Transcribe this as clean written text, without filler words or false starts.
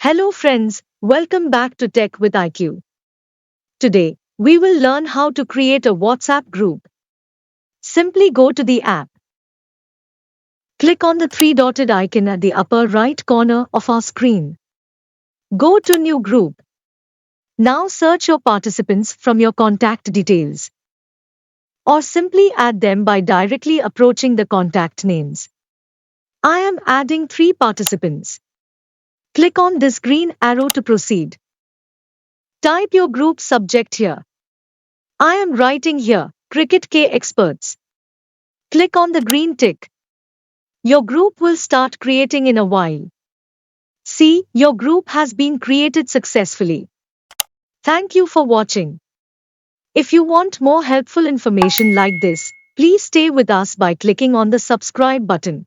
Hello friends, welcome back to Tech with IQ. Today, we will learn how to create a WhatsApp group. Simply go to the app. Click on the three-dotted icon at the upper right corner of our screen. Go to New Group. Now search your participants from your contact details. Or simply add them by directly approaching the contact names. I am adding 3 participants. Click on this green arrow to proceed. Type your group subject here. I am writing here, Cricket K Experts. Click on the green tick. Your group will start creating in a while. See, your group has been created successfully. Thank you for watching. If you want more helpful information like this, please stay with us by clicking on the subscribe button.